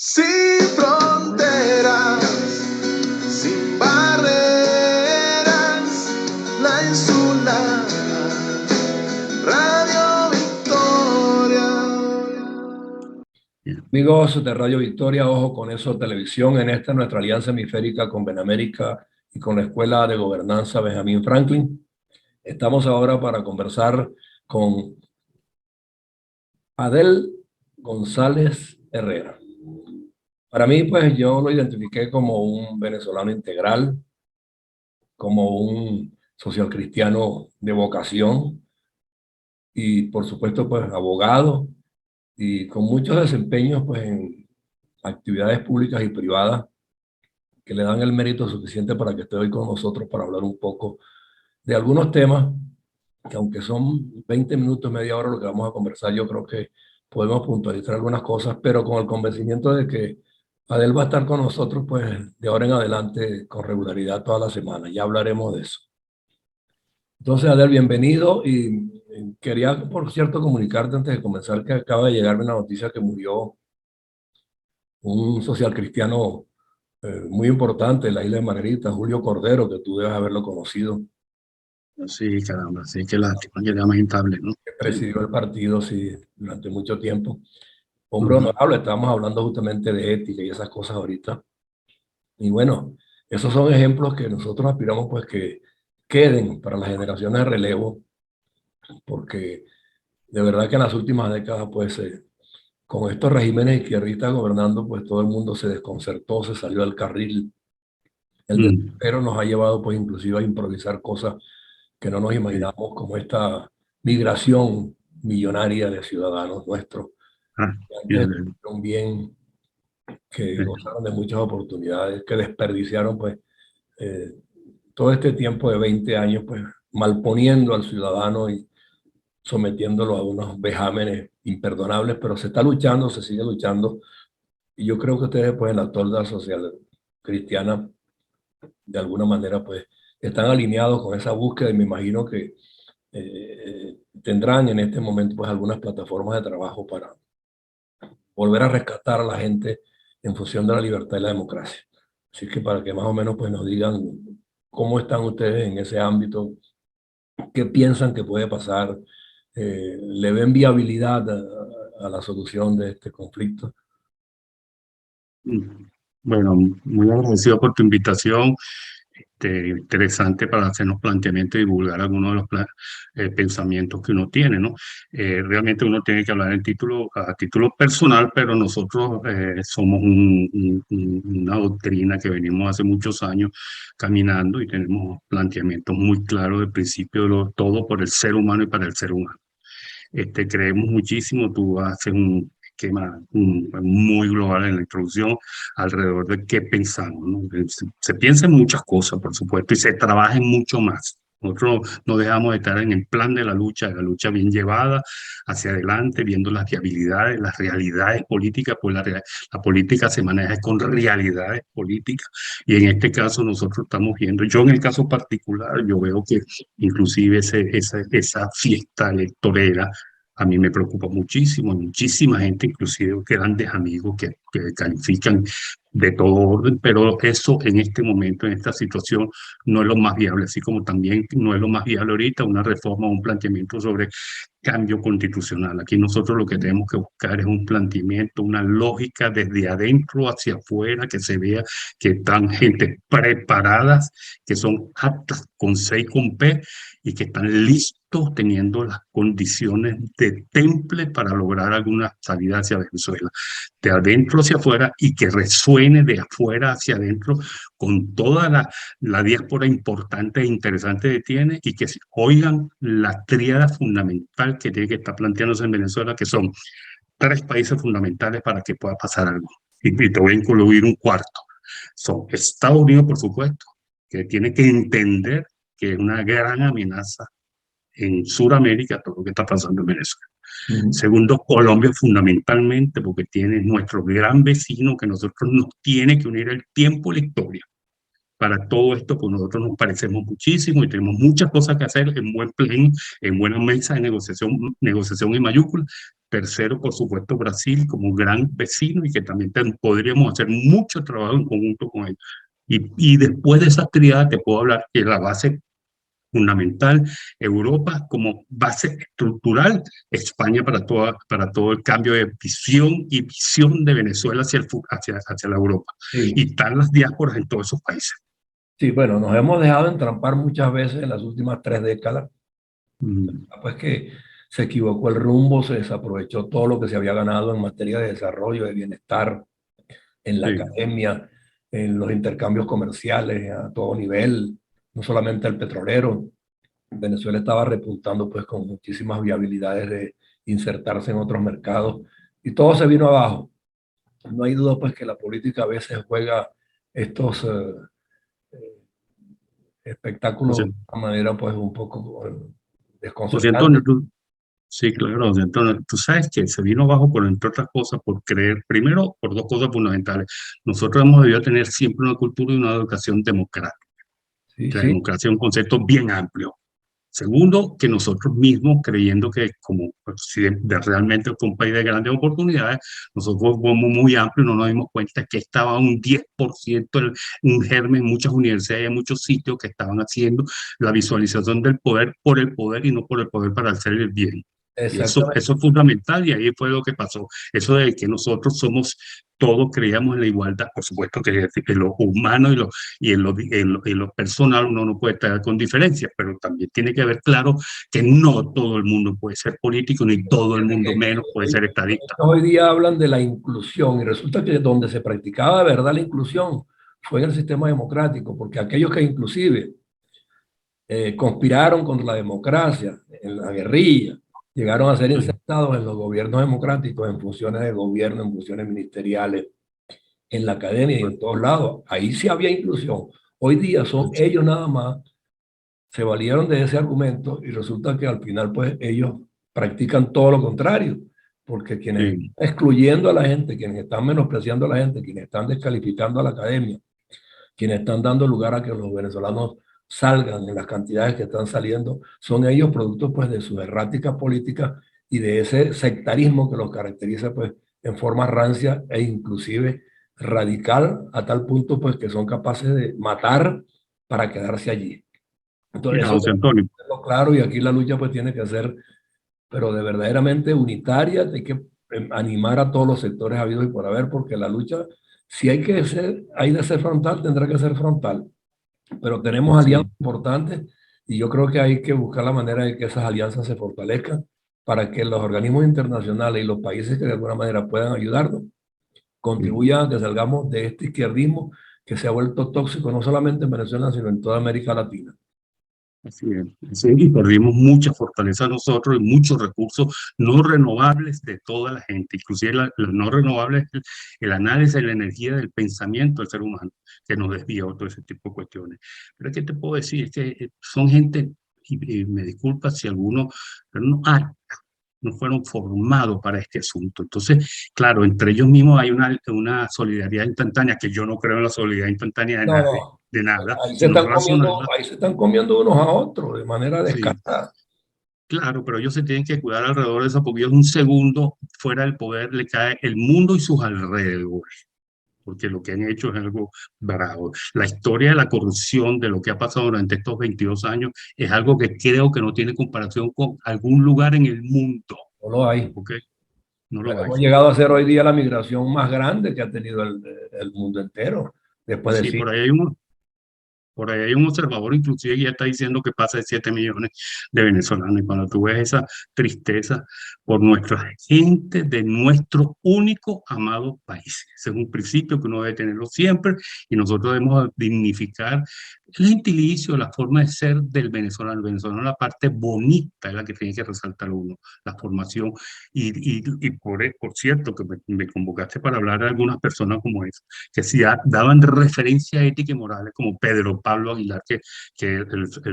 Sin fronteras, sin barreras, la insular Radio Victoria. Amigos de Radio Victoria, ojo con eso, televisión, en esta nuestra alianza hemisférica con Benamérica y con la Escuela de Gobernanza Benjamin Franklin. Estamos ahora para conversar con Adel González Herrera. Para mí, pues yo lo identifiqué como un venezolano integral, como un social cristiano de vocación y por supuesto pues abogado y con muchos desempeños pues en actividades públicas y privadas que le dan el mérito suficiente para que esté hoy con nosotros para hablar un poco de algunos temas que aunque son 20 minutos, media hora lo que vamos a conversar, yo creo que podemos puntualizar algunas cosas, pero con el convencimiento de que Adel va a estar con nosotros pues de ahora en adelante con regularidad toda la semana. Ya hablaremos de eso. Entonces, Adel, bienvenido y quería, por cierto, comunicarte antes de comenzar que acaba de llegarme una noticia que murió un social cristiano muy importante en la isla de Margarita, Julio Cordero, que tú debes haberlo conocido, Sí, caramba, sí, qué lástima, qué lamentable, ¿no? que Sí. presidió el partido sí, durante mucho tiempo. Hombre Ujú. honorable, estábamos hablando justamente de ética y esas cosas ahorita. Y bueno, esos son ejemplos que nosotros aspiramos pues que queden para las generaciones de relevo, porque de verdad que en las últimas décadas pues con estos regímenes izquierdistas gobernando pues todo el mundo se desconcertó, se salió del carril. El desespero nos ha llevado pues inclusive a improvisar cosas que no nos Sí. imaginamos, como esta migración millonaria de ciudadanos nuestros, Ah, que bien, antes bien. tuvieron bien, que Sí. gozaron de muchas oportunidades, que desperdiciaron pues eh, todo este tiempo de 20 años pues malponiendo al ciudadano y sometiéndolo a unos vejámenes imperdonables, pero se está luchando, se sigue luchando, y yo creo que ustedes pues en la tolda social cristiana de alguna manera pues están alineados con esa búsqueda y me imagino que tendrán en este momento pues algunas plataformas de trabajo para volver a rescatar a la gente en función de la libertad y la democracia. Así que para que más o menos pues nos digan cómo están ustedes en ese ámbito, qué piensan que puede pasar, le ven viabilidad a la solución de este conflicto. Bueno, muy agradecido por tu invitación. Interesante para hacernos planteamientos y divulgar algunos de los pensamientos que uno tiene, ¿no? Realmente uno tiene que hablar a título personal, pero nosotros somos una doctrina que venimos hace muchos años caminando y tenemos planteamientos muy claros del principio de todo por el ser humano y para el ser humano. Creemos muchísimo, tú haces un esquema muy global en la introducción alrededor de qué pensamos, ¿no? Se piensa en muchas cosas, por supuesto, y se trabaja en mucho más. Nosotros no dejamos de estar en el plan de la lucha bien llevada hacia adelante, viendo las viabilidades, las realidades políticas, pues la política se maneja con realidades políticas, y en este caso nosotros estamos viendo, yo en el caso particular, yo veo que inclusive esa fiesta electorera a mí me preocupa muchísimo, muchísima gente, inclusive grandes amigos que califican de todo orden, pero eso en este momento, en esta situación, no es lo más viable, así como también no es lo más viable ahorita una reforma o un planteamiento sobre cambio constitucional. Aquí nosotros lo que tenemos que buscar es un planteamiento, una lógica desde adentro hacia afuera, que se vea que están gente preparadas, que son aptas con C y con P, y que están listos teniendo las condiciones de temple para lograr alguna salida hacia Venezuela, de adentro hacia afuera, y que resuene de afuera hacia adentro con toda la diáspora importante e interesante que tiene, y que oigan la tríada fundamental que tiene que estar planteándose en Venezuela, que son 3 países fundamentales para que pueda pasar algo. Y te voy a incluir un cuarto. Son Estados Unidos, por supuesto, que tiene que entender que es una gran amenaza en Sudamérica todo lo que está pasando en Venezuela. Segundo, Colombia fundamentalmente, porque tiene nuestro gran vecino que nosotros nos tiene que unir el tiempo y la historia. Para todo esto, pues nosotros nos parecemos muchísimo y tenemos muchas cosas que hacer en buen plan, en buena mesa de negociación en mayúsculas, Tercero, por supuesto, Brasil como un gran vecino y que también podríamos hacer mucho trabajo en conjunto con ellos. Y después de esa triada te puedo hablar que la base fundamental, Europa como base estructural, España para todo el cambio de visión y visión de Venezuela hacia la Europa. Sí, Y están las diásporas en todos esos países. sí, bueno, nos hemos dejado entrampar muchas veces en las últimas 3 décadas, Mm, pues que se equivocó el rumbo, se desaprovechó todo lo que se había ganado en materia de desarrollo, de bienestar, en la sí, academia, en los intercambios comerciales a todo nivel, no solamente el petrolero. Venezuela estaba repuntando pues con muchísimas viabilidades de insertarse en otros mercados y todo se vino abajo. No hay duda pues que la política a veces juega estos o espectáculos sea, de una manera pues un poco Antonio, desconcertante. sí, claro, José Antonio, tú sabes que se vino abajo por, entre otras cosas, por creer, primero, por dos cosas fundamentales. Nosotros hemos debido tener siempre una cultura y una educación democrática. Sí, La sí, democracia es un concepto bien amplio. Segundo, que nosotros mismos, creyendo que como si realmente es un país de grandes oportunidades, nosotros somos muy amplios, no nos dimos cuenta que estaba un 10%, un germen en muchas universidades, en muchos sitios que estaban haciendo la visualización del poder por el poder y no por el poder para hacer el bien. Y eso exactamente. es fundamental y ahí fue lo que pasó. Eso de que nosotros somos, todos creíamos en la igualdad, por supuesto que en lo humano y en lo personal uno no puede estar con diferencias, pero también tiene que ver claro que no todo el mundo puede ser político, ni todo el Fíjate mundo que menos puede ser estadista. hoy día hablan de la inclusión y resulta que donde se practicaba de verdad la inclusión fue en el sistema democrático, porque aquellos que inclusive conspiraron contra la democracia, en la guerrilla, llegaron a ser Sí, insertados en los gobiernos democráticos, en funciones de gobierno, en funciones ministeriales, en la academia y en todos lados. Ahí sí había inclusión. Hoy día son ellos nada más, se valieron de ese argumento y resulta que al final pues ellos practican todo lo contrario, porque quienes están sí, excluyendo a la gente, quienes están menospreciando a la gente, quienes están descalificando a la academia, quienes están dando lugar a que los venezolanos salgan en las cantidades que están saliendo, son ellos producto pues de sus erráticas políticas y de ese sectarismo que los caracteriza pues en forma rancia e inclusive radical a tal punto pues que son capaces de matar para quedarse allí. Entonces mira, eso José Antonio, es lo claro y aquí la lucha pues tiene que ser pero de verdaderamente unitaria, hay que animar a todos los sectores habidos y por haber, porque la lucha, si hay de ser frontal, tendrá que ser frontal, pero tenemos alianzas sí. importantes y yo creo que hay que buscar la manera de que esas alianzas se fortalezcan para que los organismos internacionales y los países que de alguna manera puedan ayudarnos Sí. contribuyan a que salgamos de este izquierdismo que se ha vuelto tóxico no solamente en Venezuela, sino en toda América Latina. Así es, así es, y perdimos mucha fortaleza nosotros y muchos recursos no renovables de toda la gente, inclusive las no renovables, el análisis de la energía del pensamiento del ser humano, que nos desvía todo ese tipo de cuestiones. Pero ¿qué te puedo decir? Es que son gente, y me disculpa si algunos, pero no fueron formados para este asunto. Entonces, claro, entre ellos mismos hay una solidaridad instantánea, que yo no creo en la solidaridad instantánea de No, nadie, no, de nada, ahí se sino están racional. comiendo, ahí se están comiendo unos a otros de manera Sí, descarada. claro, pero ellos se tienen que cuidar alrededor de eso porque ellos un segundo fuera del poder le cae el mundo y sus alrededores, porque lo que han hecho es algo bravo. La historia de la corrupción, de lo que ha pasado durante estos 22 años, es algo que creo que no tiene comparación con algún lugar en el mundo, No lo hay. ¿ok? No lo Bueno, hay. hemos llegado a ser hoy día la migración más grande que ha tenido el mundo entero, después de Sí, sí. por ahí hay un observador inclusive que ya está diciendo que pasa de 7 millones de venezolanos. Y cuando tú ves esa tristeza por nuestra gente de nuestro único amado país. Ese es un principio que uno debe tenerlo siempre y nosotros debemos dignificar el gentilicio, la forma de ser del venezolano. El venezolano, la parte bonita es la que tiene que resaltar uno, la formación. Por cierto, que me convocaste para hablar de algunas personas como esa que sí daban referencia ética y morales, como Pedro Pablo Aguilar, que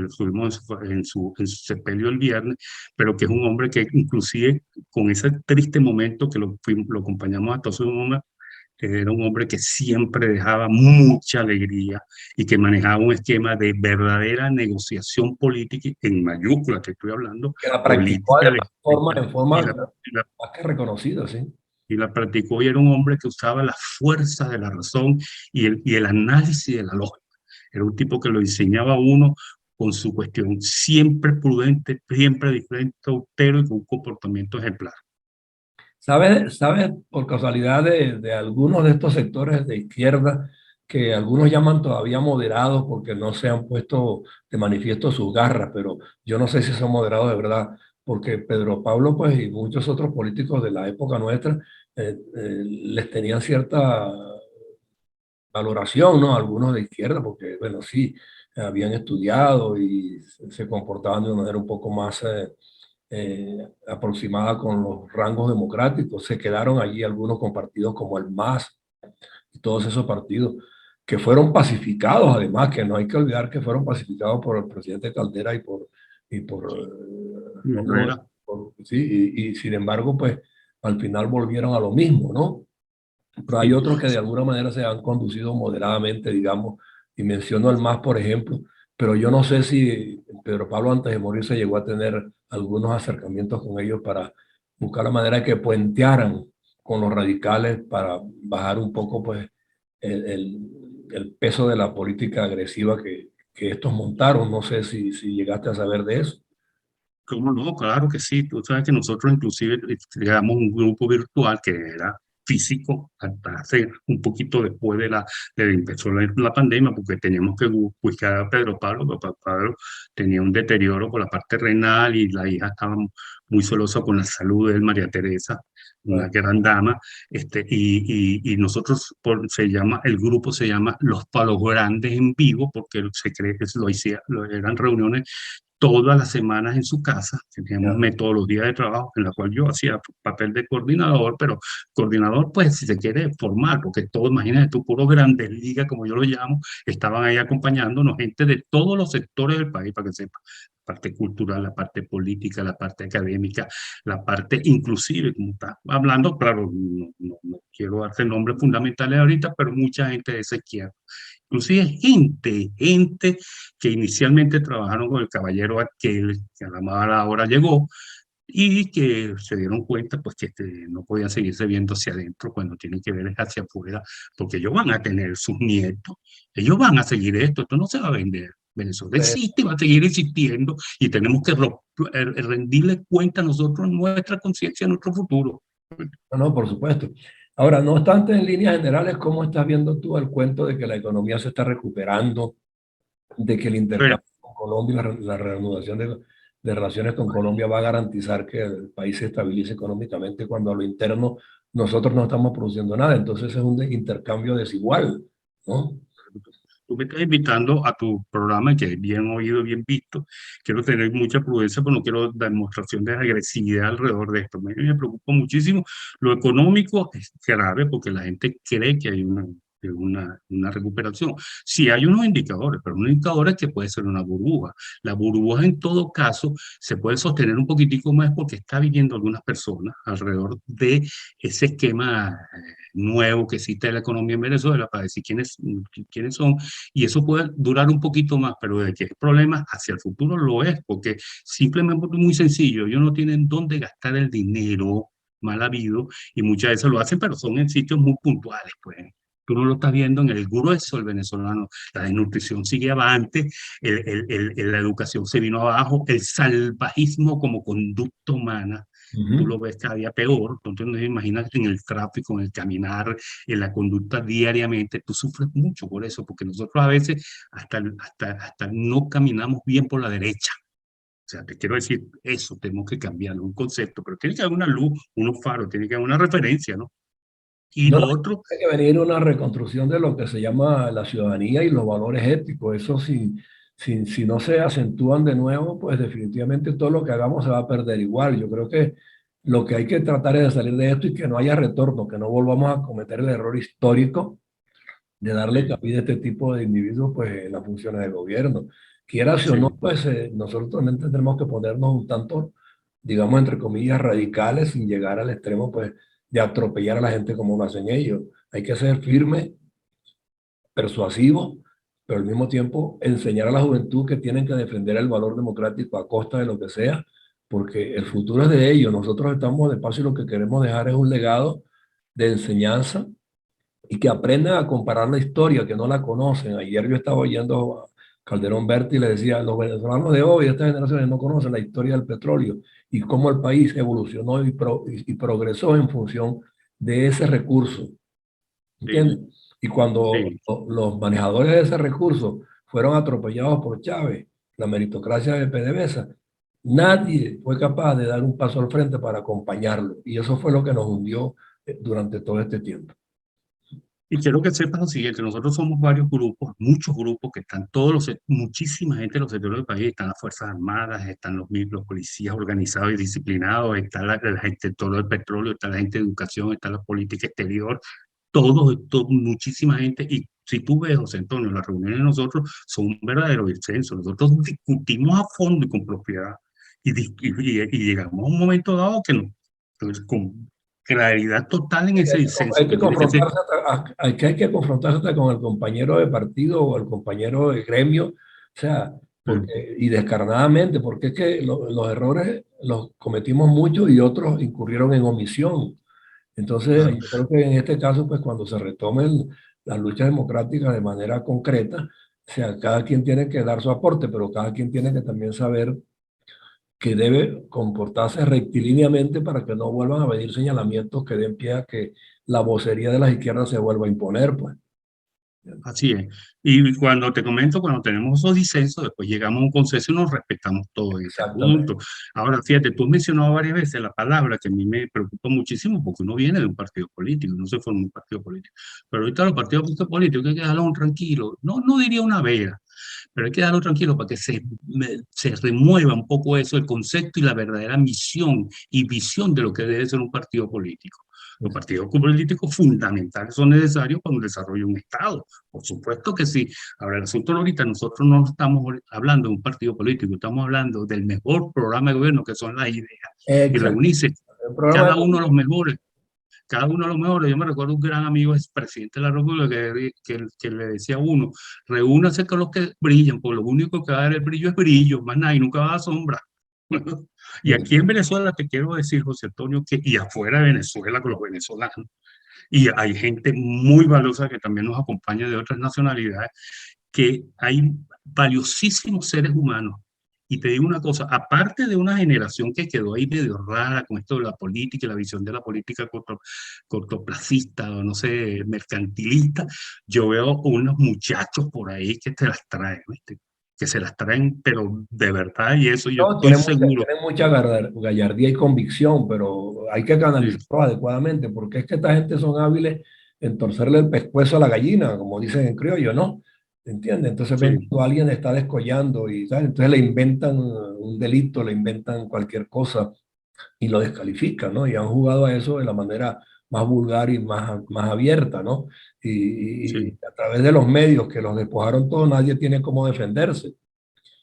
estuvimos en su sepelio el viernes, pero que es un hombre que inclusive con ese triste momento que lo acompañamos hasta su momento, Era un hombre que siempre dejaba mucha alegría y que manejaba un esquema de verdadera negociación política, en mayúsculas te estoy hablando, Que la practicó política además en y forma la, más que reconocida, sí. y la practicó, y era un hombre que usaba la fuerza de la razón y el análisis de la lógica. Era un tipo que lo enseñaba a uno con su cuestión, siempre prudente, siempre diferente, austero y con un comportamiento ejemplar. ¿Sabes por casualidad de algunos de estos sectores de izquierda que algunos llaman todavía moderados porque no se han puesto de manifiesto sus garras, pero yo no sé si son moderados de verdad, porque Pedro Pablo pues y muchos otros políticos de la época nuestra les tenían cierta valoración, ¿no? Algunos de izquierda, porque bueno, sí, habían estudiado y se comportaban de una manera un poco más aproximada con los rangos democráticos. Se quedaron allí algunos con partidos como el MAS y todos esos partidos que fueron pacificados, además, que no hay que olvidar que fueron pacificados por el presidente Caldera y Herrera. sí, y sin embargo, pues al final volvieron a lo mismo, ¿no? Pero hay otros que de alguna manera se han conducido moderadamente, digamos, y menciono al MAS, por ejemplo, pero yo no sé si Pedro Pablo antes de morir se llegó a tener algunos acercamientos con ellos para buscar la manera de que puentearan con los radicales para bajar un poco pues el peso de la política agresiva que estos montaron. No sé si llegaste a saber de eso. ¿Cómo no? Claro que sí. Tú sabes que nosotros inclusive creamos un grupo virtual que era físico hasta hace un poquito después de empezó la pandemia, porque teníamos que buscar a Pedro Pablo, porque Pablo tenía un deterioro por la parte renal y la hija estaba muy celosa con la salud de él, María Teresa, una gran dama, y nosotros, el grupo se llama Los Palos Grandes en Vivo, porque se cree que eran reuniones todas las semanas en su casa. Teníamos Ya. metodología de trabajo en la cual yo hacía papel de coordinador, pero coordinador, pues, si se quiere, formal, porque todo, imagínate tú, puro grandes ligas, como yo lo llamo, estaban ahí acompañándonos, gente de todos los sectores del país, para que sepa. La parte cultural, la parte política, la parte académica, la parte inclusive, como está hablando, claro, no quiero darte nombres fundamentales ahorita, pero mucha gente de esa izquierda. Inclusive gente que inicialmente trabajaron con el caballero aquel, que a la mala hora llegó, y que se dieron cuenta pues que no podían seguirse viendo hacia adentro cuando tienen que ver hacia afuera, porque ellos van a tener sus nietos, ellos van a seguir esto no se va a vender. Venezuela Eh, existe y va a seguir existiendo y tenemos que rendirle cuenta a nosotros nuestra conciencia, nuestro futuro. no, no, por supuesto. Ahora, no obstante, en líneas generales, ¿cómo estás viendo tú el cuento de que la economía se está recuperando, de que el Pero, intercambio con Colombia y la reanudación de relaciones con Colombia va a garantizar que el país se estabilice económicamente cuando a lo interno nosotros no estamos produciendo nada? Entonces es un intercambio desigual, ¿no? tú me estás invitando a tu programa, que es bien oído, bien visto. Quiero tener mucha prudencia, pero no quiero demostración de agresividad alrededor de esto. Me preocupa muchísimo. Lo económico es grave porque la gente cree que hay una recuperación. Sí hay unos indicadores, pero unos indicadores que puede ser una burbuja. La burbuja en todo caso se puede sostener un poquitico más porque está viviendo algunas personas alrededor de ese esquema nuevo que existe en la economía en Venezuela para decir quiénes son, y eso puede durar un poquito más, pero de que es problema hacia el futuro lo es, porque simplemente es muy sencillo, ellos no tienen dónde gastar el dinero mal habido, y muchas veces lo hacen, pero son en sitios muy puntuales, pues. Tú no lo estás viendo en el grueso del venezolano. La desnutrición sigue avante, la educación se vino abajo, el salvajismo como conducta humana tú Ujú. lo ves cada día peor. Entonces, no imaginas en el tráfico, en el caminar, en la conducta diariamente, tú sufres mucho por eso, porque nosotros a veces hasta no caminamos bien por la derecha. O sea, te quiero decir eso, tenemos que cambiar un concepto, pero tiene que haber una luz, unos faros, tiene que haber una referencia, ¿no? Y No, no, lo otro, tiene que venir una reconstrucción de lo que se llama la ciudadanía y los valores éticos. Eso si no se acentúan de nuevo, pues definitivamente todo lo que hagamos se va a perder igual. Yo creo que lo que hay que tratar es de salir de esto y que no haya retorno, que no volvamos a cometer el error histórico de darle cabida a este tipo de individuos pues, en las funciones de gobierno. Quiera si o no, sí, pues nosotros también tendremos que ponernos un tanto, digamos, entre comillas, radicales sin llegar al extremo pues, de atropellar a la gente como lo hacen ellos. Hay que ser firme, persuasivo, pero al mismo tiempo enseñar a la juventud que tienen que defender el valor democrático a costa de lo que sea, porque el futuro es de ellos. Nosotros estamos de paso y lo que queremos dejar es un legado de enseñanza y que aprendan a comparar la historia, que no la conocen. Ayer yo estaba oyendo a Calderón Berti y le decía, los venezolanos de hoy, estas generaciones no conocen la historia del petróleo y cómo el país evolucionó y progresó en función de ese recurso. ¿Entiendes? Sí, Y cuando sí. los manejadores de ese recurso fueron atropellados por Chávez, la meritocracia de PDVSA, nadie fue capaz de dar un paso al frente para acompañarlo. Y eso fue lo que nos hundió durante todo este tiempo. Y quiero que sepas lo siguiente, nosotros somos varios grupos, muchos grupos que están muchísima gente en los sectores del país, están las Fuerzas Armadas, están los policías organizados y disciplinados, está la gente, todo el petróleo, está la gente de educación, está la política exterior, muchísima gente. Y si tú ves, José Antonio, las reuniones de nosotros son un verdadero disenso. Nosotros discutimos a fondo y con propiedad y llegamos a un momento dado que con claridad total en ese disenso Hay que que tiene que ser. confrontarse, hay que confrontarse hasta con el compañero de partido o el compañero de gremio, o sea, porque, y descarnadamente, porque es que los errores los cometimos muchos y otros incurrieron en omisión. Entonces, Claro. yo creo que en este caso, pues cuando se retomen las luchas democráticas de manera concreta, o sea, cada quien tiene que dar su aporte, pero cada quien tiene que también saber que debe comportarse rectilíneamente para que no vuelvan a venir señalamientos que den pie a que la vocería de las izquierdas se vuelva a imponer, pues. Así es. Y cuando te comento, cuando tenemos esos disensos, después llegamos a un consenso y nos respetamos todos en ese Exactamente. punto. Ahora, fíjate, tú has mencionado varias veces la palabra que a mí me preocupa muchísimo porque uno viene de un partido político, no se forma un partido político. Pero ahorita los partidos políticos hay que dejarlos tranquilos. No, no diría una vela, pero hay que dejarlo tranquilo para que se remueva un poco eso, el concepto y la verdadera misión y visión de lo que debe ser un partido político. Los partidos políticos fundamentales son necesarios para un desarrollo de un Estado. Por supuesto que sí. Ahora, el asunto ahorita, nosotros no estamos hablando de un partido político, estamos hablando del mejor programa de gobierno, que son las ideas, y Exacto. reunirse El programa cada uno de de... los mejores. Cada uno de los mejores. Yo me recuerdo un gran amigo, es presidente de la República, que le decía a uno, reúnase con los que brillan, porque lo único que va a dar el brillo es brillo, más nada, y nunca va a dar sombra. Y aquí en Venezuela te quiero decir, José Antonio, que y afuera de Venezuela con los venezolanos, y hay gente muy valiosa que también nos acompaña de otras nacionalidades, que hay valiosísimos seres humanos. Y te digo una cosa, aparte de una generación que quedó ahí medio rara con esto de la política y la visión de la política cortoplacista o no sé, mercantilista, yo veo unos muchachos por ahí que te las traen, ¿viste? Que se las traen, pero de verdad, y eso yo No, estoy seguro. tiene mucha gallardía y convicción, pero hay que Sí, canalizarlo adecuadamente, porque es que esta gente son hábiles en torcerle el pescuezo a la gallina, como dicen en criollo, ¿no? ¿Entiendes? Entonces ven sí, cuando alguien está descollando y tal, entonces le inventan un delito, le inventan cualquier cosa y lo descalifican, ¿no? Y han jugado a eso de la manera más vulgar y más abierta, ¿no? Y sí, a través de los medios que los despojaron todos, nadie tiene cómo defenderse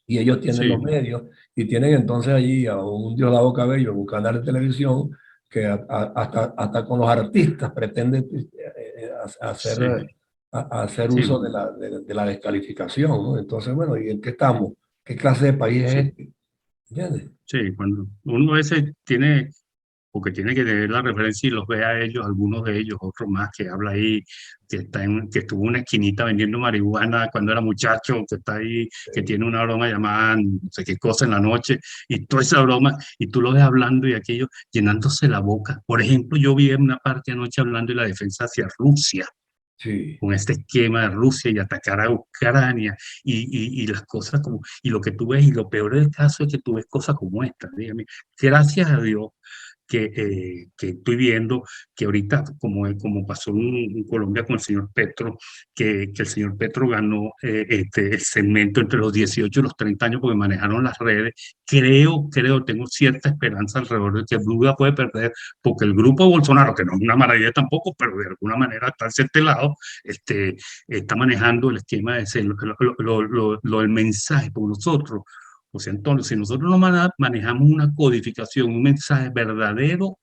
y ellos tienen los sí, medios y tienen entonces allí a un Diosdado Cabello en un canal de televisión que hasta con los artistas pretende hacer, sí, hacer uso sí. de la descalificación, ¿no? Entonces, bueno, ¿y en qué estamos? ¿Qué clase de país es Sí, este? ¿Entiendes? sí, cuando uno a veces tiene, porque tiene que tener la referencia y los ve a ellos, algunos de ellos, otros más, que habla ahí, que estuvo en una esquinita vendiendo marihuana cuando era muchacho, que está ahí, que tiene una broma llamada no sé qué cosa en la noche, y toda esa broma, y tú lo ves hablando y aquello llenándose la boca. Por ejemplo, yo vi en una parte anoche hablando de la defensa hacia Rusia, Sí. con este esquema de Rusia y atacar a Ucrania y las cosas como, y lo que tú ves, y lo peor del caso es que tú ves cosas como esta, dígame, gracias a Dios que estoy viendo que ahorita, como pasó en Colombia con el señor Petro, que el señor Petro ganó el segmento entre los 18 y los 30 años porque manejaron las redes, tengo cierta esperanza alrededor de que Lula puede perder, porque el grupo de Bolsonaro, que no es una maravilla tampoco, pero de alguna manera está hacia este lado, está manejando el esquema de ese, el mensaje, por nosotros. O sea, entonces, si nosotros no manejamos una codificación, un mensaje verdadero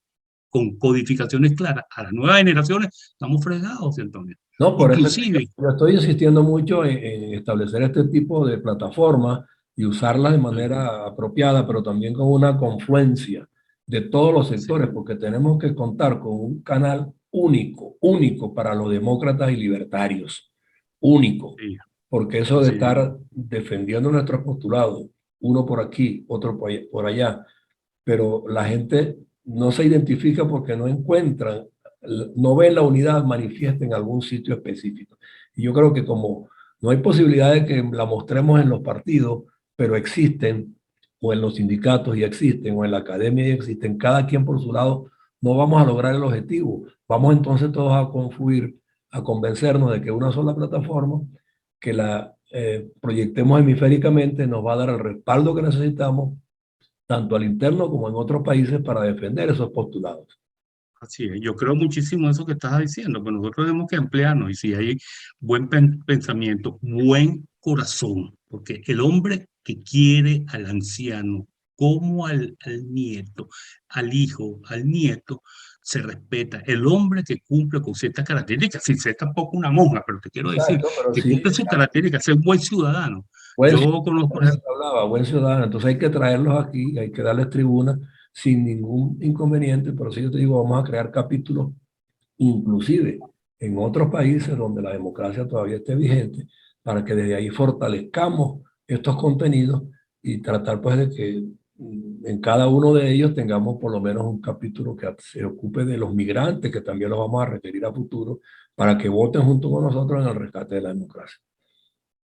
con codificaciones claras a las nuevas generaciones, estamos fregados, Antonio. No, por eso Inclusive, yo estoy insistiendo mucho en establecer este tipo de plataformas y usarlas de manera apropiada, pero también con una confluencia de todos los sectores, sí, porque tenemos que contar con un canal único, único para los demócratas y libertarios, único, sí, porque eso de sí, estar defendiendo nuestros postulados, uno por aquí, otro por allá, pero la gente no se identifica porque no encuentran, no ven la unidad manifiesta en algún sitio específico. Y yo creo que como no hay posibilidad de que la mostremos en los partidos, pero existen, o en los sindicatos y existen, o en la academia y existen, cada quien por su lado, no vamos a lograr el objetivo. Vamos entonces todos a confluir, a convencernos de que una sola plataforma, que la proyectemos hemisféricamente, nos va a dar el respaldo que necesitamos tanto al interno como en otros países para defender esos postulados. así es. Yo creo muchísimo eso que estás diciendo, que nosotros tenemos que emplearnos y si hay buen pensamiento, buen corazón, porque el hombre que quiere al anciano como al nieto, al hijo, al nieto, se respeta. El hombre que cumple con ciertas características, sin ser tampoco una monja, pero te quiero decir, Exacto, pero que sí, cumple sus características, ser un buen ciudadano. buen Yo ciudadano, conozco, por ejemplo, hablaba, buen ciudadano, entonces hay que traerlos aquí, hay que darles tribuna sin ningún inconveniente, pero sí yo te digo, vamos a crear capítulos, inclusive en otros países donde la democracia todavía esté vigente, para que desde ahí fortalezcamos estos contenidos y tratar pues de que en cada uno de ellos tengamos por lo menos un capítulo que se ocupe de los migrantes, que también los vamos a requerir a futuro, para que voten junto con nosotros en el rescate de la democracia.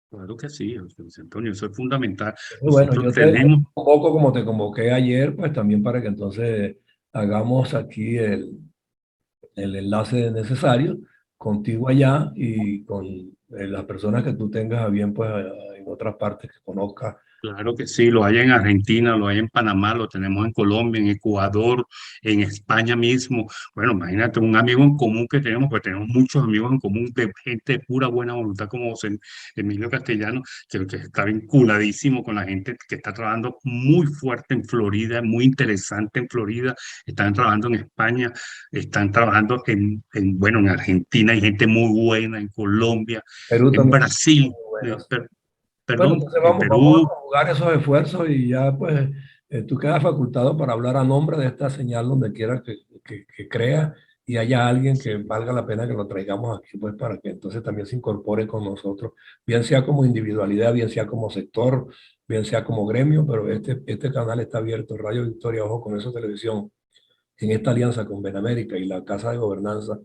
claro que sí, José Antonio, eso es fundamental. Bueno, Nosotros yo te tenemos. convoco como te convoqué ayer, pues también para que entonces hagamos aquí el enlace necesario contigo allá y con las personas que tú tengas a bien, pues en otras partes que conozcas. Claro que sí, lo hay en Argentina, lo hay en Panamá, lo tenemos en Colombia, en Ecuador, en España mismo. Bueno, imagínate un amigo en común que tenemos, pues tenemos muchos amigos en común de gente de pura buena voluntad como José Emilio Castellano, que está vinculadísimo con la gente que está trabajando muy fuerte en Florida, muy interesante en Florida, están trabajando en España, están trabajando bueno, en Argentina hay gente muy buena, en Colombia, Perú en también. Brasil. Bueno, bueno, Perdón, entonces en vamos Perú. a conjugar esos esfuerzos y ya pues tú quedas facultado para hablar a nombre de esta señal donde quiera que crea y haya alguien que Sí, valga la pena que lo traigamos aquí pues para que entonces también se incorpore con nosotros, bien sea como individualidad, bien sea como sector, bien sea como gremio, pero este canal está abierto, Radio Victoria, ojo con eso televisión, en esta alianza con Benamérica y la Casa de Gobernanza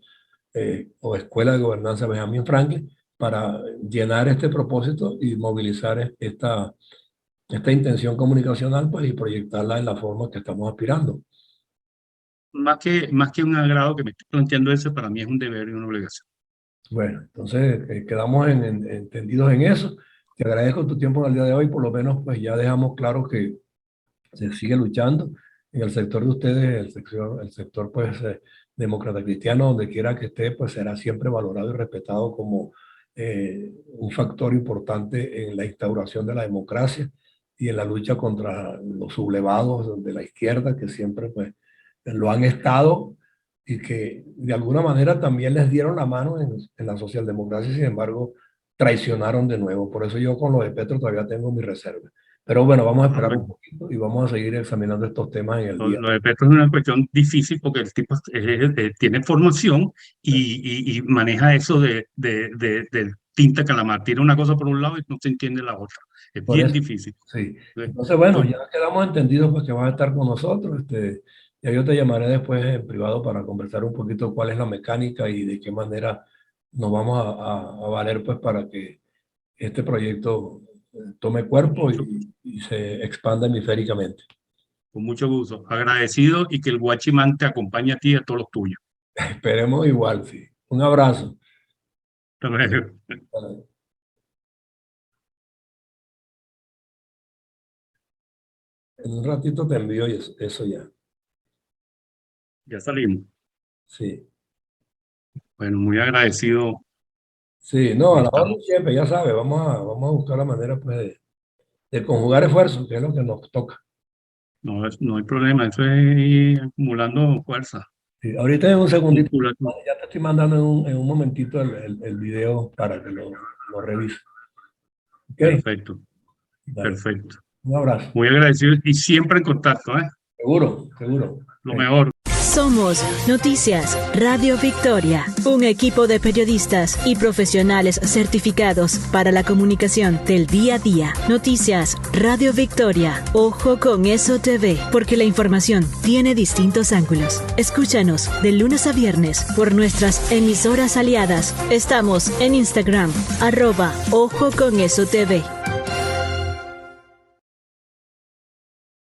o Escuela de Gobernanza Benjamin Franklin para llenar este propósito y movilizar esta intención comunicacional pues, y proyectarla en la forma que estamos aspirando. más que un agrado que me estoy planteando eso, para mí es un deber y una obligación. Bueno, entonces quedamos entendidos en eso. Te agradezco tu tiempo en el día de hoy, por lo menos pues ya dejamos claro que se sigue luchando en el sector de ustedes, el sector pues demócrata cristiano, donde quiera que esté, pues será siempre valorado y respetado como un factor importante en la instauración de la democracia y en la lucha contra los sublevados de la izquierda, que siempre pues lo han estado y que de alguna manera también les dieron la mano en la socialdemocracia, sin embargo, traicionaron de nuevo. Por eso yo con lo de Petro todavía tengo mi reserva. Pero bueno, vamos a Ah, esperar un bueno, poquito y vamos a seguir examinando estos temas en el día. lo de Petro es una cuestión difícil porque el tipo tiene formación y maneja eso del tinta calamar. Tiene una cosa por un lado y no se entiende la otra. Es Por bien eso, difícil. sí. Eh, Entonces, bueno, Pues, ya quedamos entendidos pues que vas a estar con nosotros. Ya yo te llamaré después en privado para conversar un poquito cuál es la mecánica y de qué manera nos vamos a valer pues para que este proyecto tome con cuerpo mucho, y se expanda hemisféricamente. con mucho gusto. Agradecido y que el Guachimán te acompañe a ti y a todos los tuyos. Esperemos igual, sí. Un abrazo. Hasta luego. En un ratito te envío eso ya. Ya salimos. Sí. Bueno, muy agradecido. Sí, no, a la orden Estamos. siempre, ya sabes, vamos a buscar la manera pues de conjugar esfuerzos, que es lo que nos toca. No, no hay problema, eso es ir acumulando fuerza. Sí, ahorita en un segundito, musculatura. ya te estoy mandando en un momentito el video para que lo revises. ¿Ok? Perfecto, Dale. perfecto. Un abrazo. Muy agradecido y siempre en contacto, ¿eh? Seguro, seguro. Lo Ok. mejor. Somos Noticias Radio Victoria, un equipo de periodistas y profesionales certificados para la comunicación del día a día. Noticias Radio Victoria. Ojo con eso TV, porque la información tiene distintos ángulos. Escúchanos de lunes a viernes por nuestras emisoras aliadas. Estamos en Instagram, @Ojo con eso TV.